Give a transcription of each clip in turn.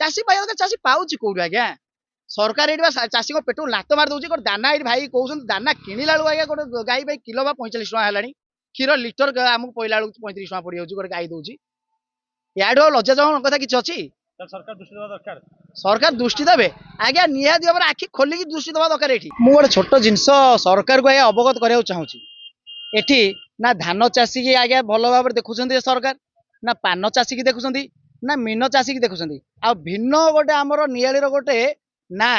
चाषी पाइबा दरकार चाषी पाउची कोउठी आज्ञा सरकार एठी चाषी को पेटू लात मार दउची दाना एठी भाई कहउछन दाना किनिला बेलू आज्ञा गोटे गाई भाई किलो बा 45 टका हेलानी क्षीर लिटर आमको पइला बेलू 35 टका पड़ी जाउची गोटे गाई दउची याडो लज्जाजनक कथा किछ अछि सरकार दृष्टि देवा दरकार सरकार दृष्टि देवे आज्ञा निहाती भाव आखि खोलिकी दृष्टि देवा दरकार एठी मु गोटे छोट जिनस सरकार को आज्ञा अवगत करिया चाहूची एठी ना धान चाषी की आज्ञा भल भाव देखुछन्ती सरकार ना पान चाषी की देखुछन्ती ना मीन चाषी की देखुछन्ती आ भिन्न गोटे आमर नियालीर गोटे ना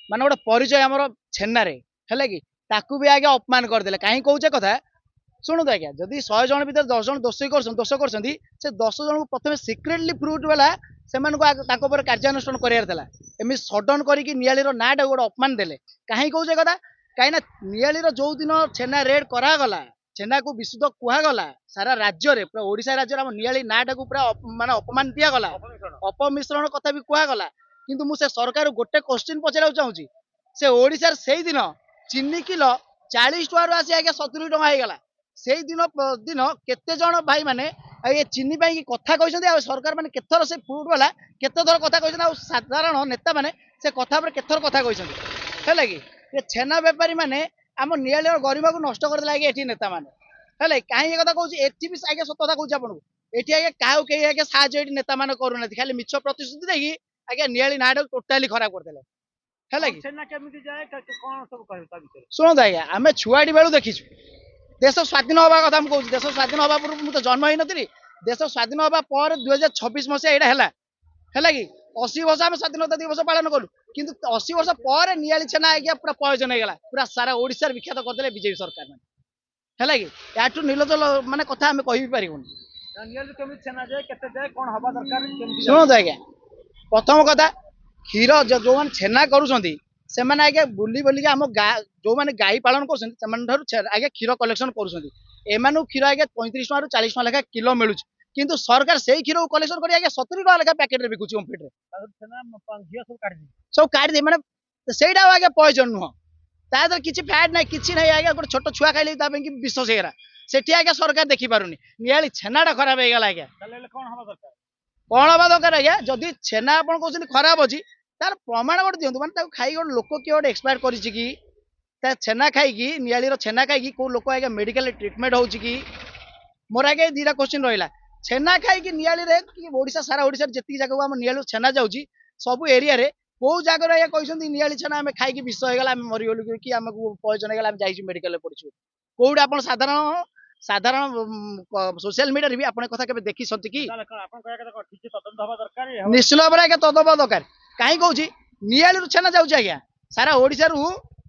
माने गोटे परिचय आमर छेन्नारे हेले कि ताकू भी आज्ञा अपमान करदेले काहे कहूचे कथा शुणु आज्ञा जदि 100 जन भीतर 10 जन दोष करछन्ती से 10 जन को प्रथमे सिक्रेटली फ्रूट वाला सेमानको कार्यानुष्ठान करार एमि सडन करिकी नियालीर नाटा गोटे अपमान देले कहीं कौचे कथा कहीं नियालीर जो दिन छेना रेड करागला छेना को विशुद्ध कहगला सारा राज्य रे पूरा ओडिशा राज्य आम नियाली नाटा को पूरा माने अपमान दिगला अपमिश्रण कथा भी कहगला किंतु मु से सरकार गोटे क्वेश्चन पचार चाहूँगी से ओडिशा से दिन चीनी किलो 40 टकर आसी आगे 70 टका होगा से दिन दिन केते जन भाई माने ये चीनी पाई कथा कहते सरकार मैंने केथर से फ्रूट वाला केते थर कथा कहते साधारण नेता मैंने से कथा पर केथर कथा कहते है कि ये छेना बेपारी मैंने आम नियाली गरिमा को नष्ट करदे आगे एठी नेता मैंने है कहीं कथा कहूँ एटी भी आगे सत कथा कहूँ आपको एटी आगे क्या कहीं आगे साहय नेता मैंने करूना खाली मिछ प्रतिश्रुति देखिए आगे नियाली ना टोटाली खराब करदे है शुणु आज्ञा आम छुआटी बेलू देखीचु देश स्वाधीन हवा कथा कहूँ देश स्वाधीन हवा पूर्व मुझे जन्म ही नी देश स्वाधीन हवा पर 2026 मसीहा यहाँ है कि 80 वर्ष आम स्वाधीनता दिवस पालन कलु किंतु 80 वर्ष पर नियाली छेना आज्ञा पूरा पयजन होगा पूरा सारा ओडिशा विख्यात करदे बीजेपी सरकार है कि याठू निर्लज माने कथा आम कहि पारिबुनी शुणु आज्ञा प्रथम कथा क्षीर जो मैंने छेना करुँच से आगे बुली बोलिक आम जो मैंने गाई पालन कर आगे क्षीर कलेक्शन कर क्षीर आगे 35 टका 40 टका लेखा किलो मिलूँ किंतु सरकार से क्षीर को कलेक्शन कर 70 टका लेखा पैकेट रे बिकुची ओमफेड सब काट माने सेटा आगे पॉइजन नुह तादर किसी फैट ना किसी ना आगे गोटे छोट छुआ खाइले विष सेरा सेठी आगे सरकार देखी पारुनी नियाली छेनाटा खराब हो गला आज्ञा कौन हवा दरकार आज्ञा जदि छेना आप कहते खराब अच्छी तार प्रमाण गोटे दिंतु माने खाई गोटे लोक किए गोटे एक्सपायर कर छेना खाई नियाली छेना खाई कौ लोक आगे मेडिकल ट्रिटमेंट हो मोर आगे दीटा क्वेश्चन रहा छेना खाई नियाली ओडिशा सारा ओडिशा जी जगह आम नियाली छेना जाऊँगी सब एरिया रे कौ जगह आगे कहते नियाली छेना आम खाई विष होगा मरीगलु कि आमको पॉइजन होगा जाइए मेडिकल पड़ू कौटे आप साधारण साधारण सोशल मीडिया भी आपन कथा केबे देखि सती कि निश्चित भाव आगे तदबा दरकार कहीं कहूँ नियाली छेना जाऊँ आज्ञा सारा ओडिशा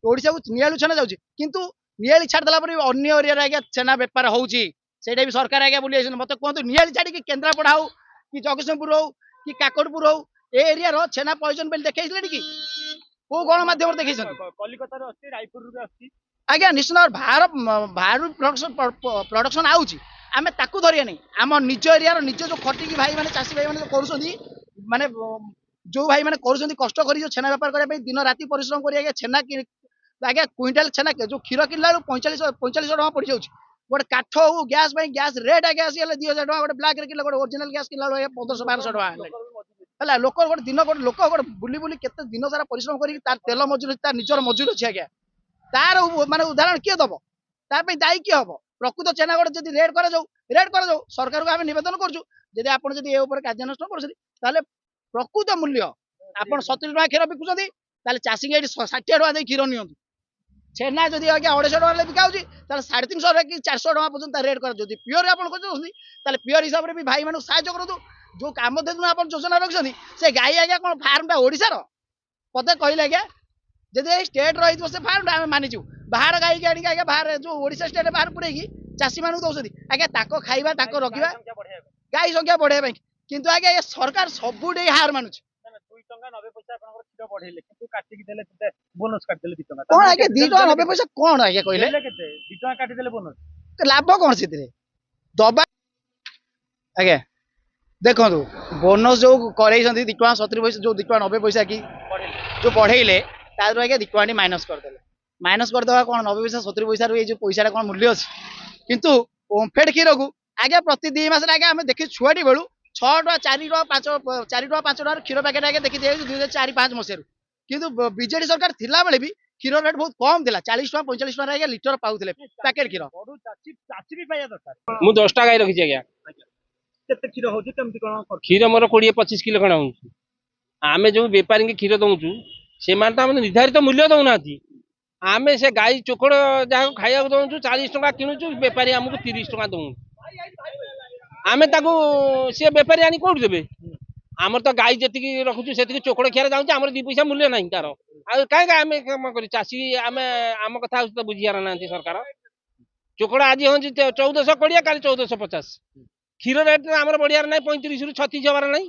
ओडिशा को नियाली छेना जाऊँ किंतु नियाली छाड़देला अन्य एरिया आज्ञा छेना बेपार होउची सेटा भी सरकार आज्ञा बुली मत कहतु नियाली छाड़ी केन्द्रापड़ा हो कि जगतसिंहपुर हो कि काकटपुर हो ए एरिया रो छेना पॉइजन बेल देखैले कि को गणमाध्यम देखै कलिकता रे रायपुर आज्ञा निश्चित बाहर बाहर प्रोडक्शन आउची आमे ताकू धरिया नहीं आम निज एरिया निज जो खटिकी भाई माने चाषी भाई माने करूछंती माने जो भाई माने करूछंती कष्ट करी जो छेना व्यापार करे दिन राति परिश्रम करी आगे छेना आगे क्विंटाल छेना जो क्षीर किनला 45 टका पड़ जाउची गोटे काठ हो गैस गैस रेट आगे आसी 2000 टका गोटे ब्लैक रे किनला गोटे ओरिजिनल गैस किनला 1500 1200 टका है लोक गोटे दिन गोटे लोक गोटे बुली बुली केते दिन सारा परिश्रम करी तार तेल मजूरी तार निजर मजूरी अछि आज्ञा तार माने उदाहरण किए दब तार दायी किए हम प्रकृत छेना गोटे जब रेट कर सरकार को आम नवेदन करुँ आप कार्यानुष्ठान कर प्रकृत मूल्य आप 70 टका क्षीर बिकुंट चाषी ये 60 टका दे क्षीर नि छेना जब आगे 250 टका बिका हो 350 कि 400 टका पर्यटन रेट कर प्योर आप प्योर हिसाब से भी भाई मानक साहय करूँ जो कम आप योजना रखिए से गाई आज्ञा कौन फार्मटा ओडिशार पते कहले आज्ञा जदि स्टेट रही से फार्म आम मानिचु बाहर गाई आगे आज्ञा बाहर जो ओडिशा स्टेट बाहर पुरे चाषी मानक दौरान आज्ञा खाइबा रखा गाई संख्या बढ़ाई किंतु आज्ञा ये सरकार सबुठे हार मानुच कौन आज्ञा 2 टका 90 पैसा कौन आज्ञा कहले लाभ कौन से दबा आज्ञा देखो बोनस जो कर 2 टका 70 पैसा जो 2 टका 90 पैसा की जो बढ़ेले तार आगे 2 टका माइनस करदे कौन 90 पैसा 70 पैसा ये जो पैसा कौन मूल्य अच्छी किंतु ओमफेड क्षीर को आगे प्रति 2 मास आगे आम देखी छुआटी बेलू 6 ଟଙ୍କା 4 ଟଙ୍କା 5 ଟଙ୍କାର କ୍ଷୀର ପ୍ୟାକେଟ୍ ଆଜ୍ଞା ଦେଖି ଦିଆଯାଉଛି 2004-05 ମସିହାରୁ। କିନ୍ତୁ ବିଜେଡି ସରକାର ଥିଲା ବେଳେ ବି କ୍ଷୀର ରେଟ୍ ବହୁତ କମ ଥିଲା, 40 ଟଙ୍କା 45 ଟଙ୍କା ଆଜ୍ଞା ଲିଟର ପାଉଥିଲେ ପ୍ୟାକେଟ୍ କ୍ଷୀର। ବଡ ଚାଷୀ ବି ପାଇବା ଦରକାର। ମୁଁ 10ଟା ଗାଈ ରଖିଛି ଆଜ୍ଞା। କେତେ କ୍ଷୀର ହଉଛି କେମିତି କଣ କରୁଛ? କ୍ଷୀର ମୋର 20-25 କିଲୋ ଖଣ୍ଡେ ହଉଛି। ଆମେ ଯୋଉ ବେପାରୀଙ୍କୁ କ୍ଷୀର ଦଉଛୁ ସେମାନେ ତ ଆମକୁ ନିର୍ଦ୍ଧାରିତ ମୂଲ୍ୟ ଦଉନାହାନ୍ତି। ଆମେ ସେ ଗାଈ ଚୋକଡ଼ ଯାହାକୁ ଖାଇବାକୁ ଦଉଛୁ 40 ଟଙ୍କା କିଣୁଛୁ, ବେପାରୀ ଆମକୁ 30 ଟଙ୍କା ଦଉଛୁ। ଆମେ ତାକୁ ସେ ବେପାରୀ ଆଣି କୋଉଠି ଦେବେ? ଆମର ତ ଗାଈ ଯେତିକି ରଖୁଛୁ ସେତିକି ଚୋକଡ଼ ଖିଆରେ ଯାଉଛି, ଆମର 2 ପଇସା ମୂଲ୍ୟ ନାହିଁ ତାର। ଆଉ କାହିଁକି ଆମେ କାମ କରି ଚାଷୀ ଆମେ ଆମ କଥା ହଉଛି ତ ବୁଝିବାର ନାହାନ୍ତି ସରକାର। ଚୋକଡ଼ ଆଜି ହଉଛି 1420, କାଲି 1450। କ୍ଷୀର ରେଟ୍ ଆମର ବଢିବାର ନାହିଁ, 35ରୁ 36 ହବାର ନାହିଁ।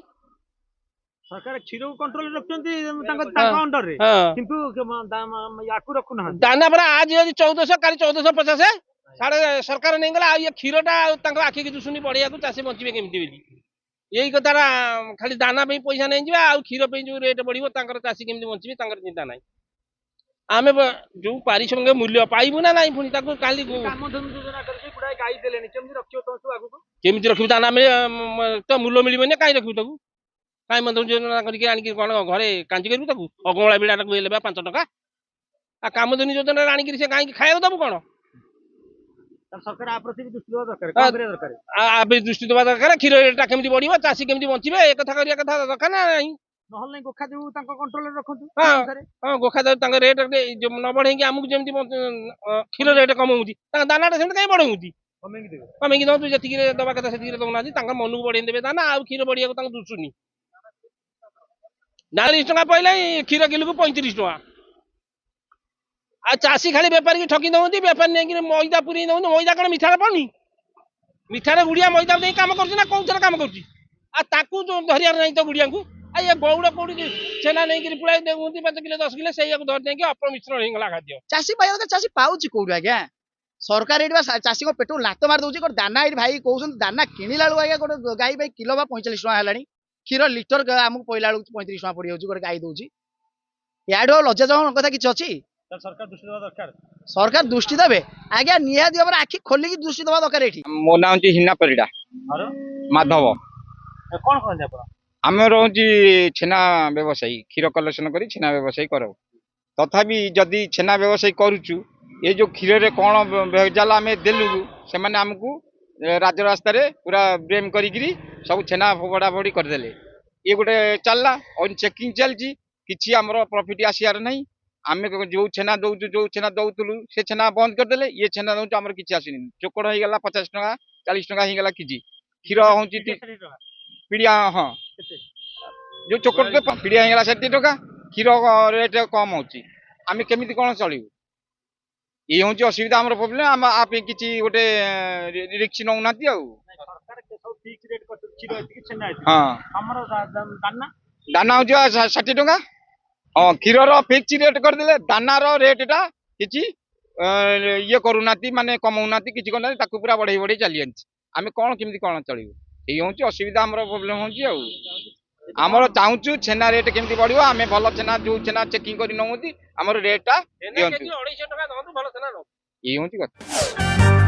ସରକାର କ୍ଷୀରକୁ କଣ୍ଟ୍ରୋଲ ରଖୁଛନ୍ତି ତାଙ୍କ ଅଣ୍ଡରରେ, କିନ୍ତୁ ୟାକୁ ରଖୁନାହାନ୍ତି। ଦାନା ପରା ଆଜି ହଉଛି 1400, କାଲି 1450। ସାଡେ ସରକାର ନେଇଗଲା, ଆଉ ଇଏ କ୍ଷୀରଟା ତାଙ୍କ ଆଖିକି ଦୁଶୁନି ବଢିବାକୁ, ଚାଷୀ ବଞ୍ଚିବେ କେମିତି ବୋଲି। ଏଇ କଥାଟା ଖାଲି ଦାନା ପାଇଁ ପଇସା ନେଇଯିବା, ଆଉ କ୍ଷୀର ପାଇଁ ଯୋଉ ରେଟ୍ ବଢିବ ତାଙ୍କର ଚାଷୀ କେମିତି ବଞ୍ଚିବେ ତାଙ୍କର ଚିନ୍ତା ନାହିଁ। ଆମେ ଯୋଉ ପାରିଶ୍ରମିକ ମୂଲ୍ୟ ପାଇବୁ ନା ନାଇଁ, ପୁଣି ତାକୁ କାଲି କାମଧେନୁ ଯୋଜନା କରିକି ଗୁଡାଏ ଗାଈ ଦେଲେଣି, କେମିତି ରଖିବ ତମକୁ ଆଗକୁ? କେମିତି ରଖିବୁ? ଦାନା ତ ମୂଲ୍ୟ ମିଳିବନି, କାହିଁ ରଖିବୁ ତାକୁ? କାହିଁ ମନ୍ଦିର ଯୋଜନା କରିକି ଆଣିକି କଣ ଘରେ କାଞ୍ଜି କରିବୁ ତାକୁ? ଅଗମଳା ବିଡାଟାକୁ ହେଲେ 5 ଟଙ୍କା। ଆଉ କାମଧେନୁ ଯୋଜନାରେ ଆଣିକିରି ସେ ଗାଈକି ଖାଇବାକୁ ଦବୁ କଣ? ସରକାର ଆ ପ୍ରତି ବି ଦୃଷ୍ଟି ଦେବା ଦରକାର। କଣ କରିବା ଦରକାର? ଆବେ ଦୃଷ୍ଟି ଦେବା ଦରକାର। କ୍ଷୀର ରେଟ୍ଟା କେମିତି ବଢିବ, ଚାଷୀ କେମିତି ବଞ୍ଚିବେ, ଏ କଥା କରିବା କଥା ଦରକାର ନା ନାହିଁ? ନହେଲେ ନାଇଁ ଗୋଖା ଯୋଉ ତାଙ୍କ କଣ୍ଟ୍ରୋଲରେ ରଖନ୍ତୁ। ହଁ ଗୋଖା ତାଙ୍କ ରେଟ୍ ନ ବଢେଇକି ଆମକୁ ଯେମିତି କ୍ଷୀର ରେଟ୍ କମଉଛି, ତାଙ୍କ ଦାନାଟା ସେମିତି କାହିଁ ବଢଉଛନ୍ତି? କମେଇକି ଦଉଛୁ, ଯେତିକି ଦବା କଥା ସେତିକି ଦଉନାହାନ୍ତି, ତାଙ୍କ ମନକୁ ବଢେଇ ଦେବେ ଦାନା, ଆଉ କ୍ଷୀର ବଢିବାକୁ ତାଙ୍କୁ ଦୁଶୁନି। 40 ଟଙ୍କା ପଇଲେ କ୍ଷୀର କିଲୋକୁ 35 ଟଙ୍କା। ଆଉ ଚାଷୀ ଖାଲି ବେପାରୀ ଠକି ଦଉଛନ୍ତି, ବେପାରୀ ନେଇକି ମଇଦା ପୁରେଇ ଦଉଛନ୍ତି। ମଇଦା କଣ ମିଠାରେ ପାଉନି? ମିଠାରେ ଗୁଡିଆ ମଇଦା ଦେଇ କାମ କରୁଛି ନା କୋଉଥିରେ କାମ କରୁଛି? ଆଉ ତାକୁ ଧରିବାର ନାହିଁ ତ ଗୁଡିଆଙ୍କୁ। ଆଉ ଏ ଗଉଡ କୋଉଠି ଛେନା ନେଇକିରି ପୁଳାଇ ଦେଉଛନ୍ତି 5 କିଲୋ 10 କିଲୋ, ସେଇଆକୁ ଧରି ଦେଇକି ଅପମିଶ୍ରଣ ହେଇଗଲା ଖାଦ୍ୟ। ଚାଷୀ ପାଇବା କଥା, ଚାଷୀ ପାଉଛି କୋଉଠି ଆଜ୍ଞା? ସରକାର ଏଇଠି ଚାଷୀଙ୍କ ପେଟକୁ ଲାତ ମାରି ଦଉଛି। ଗୋଟେ ଦାନା ଏଇଠି ଭାଇ କହୁଛନ୍ତି ଦାନା କିଣିଲା ବେଳକୁ ଆଜ୍ଞା ଗୋଟେ ଗାଈ ପାଇଁ କିଲୋ ବା 45 ଟଙ୍କା ହେଲାଣି। କ୍ଷୀର ଲିଟର ଆମକୁ ପଇଲା ବେଳକୁ 35 ଟଙ୍କା ପଡିଯାଉଛି ଗୋଟେ ଗାଈ ଦଉଛି। ୟାଠୁ ଆଉ ଲଜ୍ଜାଜନକ କଥା କିଛି ଅଛି? ସରକାର ଦୃଷ୍ଟି ଦେବା ଦରକାର। ସରକାର ଦୃଷ୍ଟି ଦେବେ ଆଜ୍ଞା, ନିହାତି ଭାବରେ ଆଖି ଖୋଲିକି ଦୃଷ୍ଟି ଦେବା ଦରକାର। ଏଠି ମୋ ନାଁ ହଉଛି ହିନା ପରିଡ଼ା ମାଧବ। କଣ କହନ୍ତି ଆପଣ? ଆମେ ରହୁଛି ଛେନା ବ୍ୟବସାୟୀ, କ୍ଷୀର କଲେକ୍ସନ କରି ଛେନା ବ୍ୟବସାୟୀ କରାଉ। ତଥାପି ଯଦି ଛେନା ବ୍ୟବସାୟୀ କରୁଛୁ, ଏ ଯୋଉ କ୍ଷୀରରେ କଣ ଭେଜାଲ ଆମେ ଦେଲୁ, ସେମାନେ ଆମକୁ ରାଜରାସ୍ତାରେ ପୁରା ବ୍ରେମ୍ କରିକିରି ସବୁ ଛେନା ଫୋପଡ଼ା ଫୋପଡ଼ି କରିଦେଲେ। ଇଏ ଗୋଟେ ଚାଲିଲା, ଚେକିଂ ଚାଲିଛି, କିଛି ଆମର ପ୍ରଫିଟ୍ ଆସିବାର ନାହିଁ। ଆମେ ଯୋଉ ଛେନା ଦଉଛୁ, ଯୋଉ ଛେନା ଦଉଥିଲୁ ସେ ଛେନା ବନ୍ଦ କରିଦେଲେ। ଇଏ ଛେନା ଦଉଛୁ, ଆମର କିଛି ଆସିନି। ଚୋକଡ଼ ହେଇଗଲା 50 ଟଙ୍କା 40 ଟଙ୍କା ହେଇଗଲା କେଜି। କ୍ଷୀର ହଉଛି ପିଡ଼ିଆ, ହଁ ଯୋଉ ଚୋକଡ଼ ପିଡ଼ିଆ ହେଇଗଲା 60 ଟଙ୍କା। କ୍ଷୀର ରେଟ୍ କମ ହଉଛି, ଆମେ କେମିତି କଣ ଚଳିବୁ? ଇଏ ହଉଛି ଅସୁବିଧା, ଆମର ପ୍ରୋବ୍ଲେମ। ଆମ ଆ ପାଇଁ କିଛି ଗୋଟେ ରିକ୍ସ ନଉନାହାନ୍ତି ଆଉ। ଦାନା ହଉଛି 60 ଟଙ୍କା। ହଁ, କ୍ଷୀରର ଫିକ୍ସ ରେଟ୍ କରିଦେଲେ, ଦାନାର ରେଟ୍ଟା କିଛି ଇଏ କରୁନାହାନ୍ତି, ମାନେ କମଉନାହାନ୍ତି, କିଛି କରୁନାହାନ୍ତି, ତାକୁ ପୁରା ବଢେଇ ବଢେଇ ଚାଲି ଯାଉଛି। ଆମେ କଣ କେମିତି କଣ ଚଳିବୁ? ଏଇ ହଉଛି ଅସୁବିଧା, ଆମର ପ୍ରୋବ୍ଲେମ ହଉଛି ଆଉ। ଆମର ଚାହୁଁଛୁ ଛେନା ରେଟ୍ କେମିତି ବଢିବ, ଆମେ ଭଲ ଛେନା, ଯୋଉ ଛେନା ଚେକିଂ କରି ନଉନ୍ତି ଆମର ରେଟ୍ଟା ଦିଅନ୍ତୁ। $250 ଭଲ ଛେନା। ଏଇ ହଉଛି କଥା।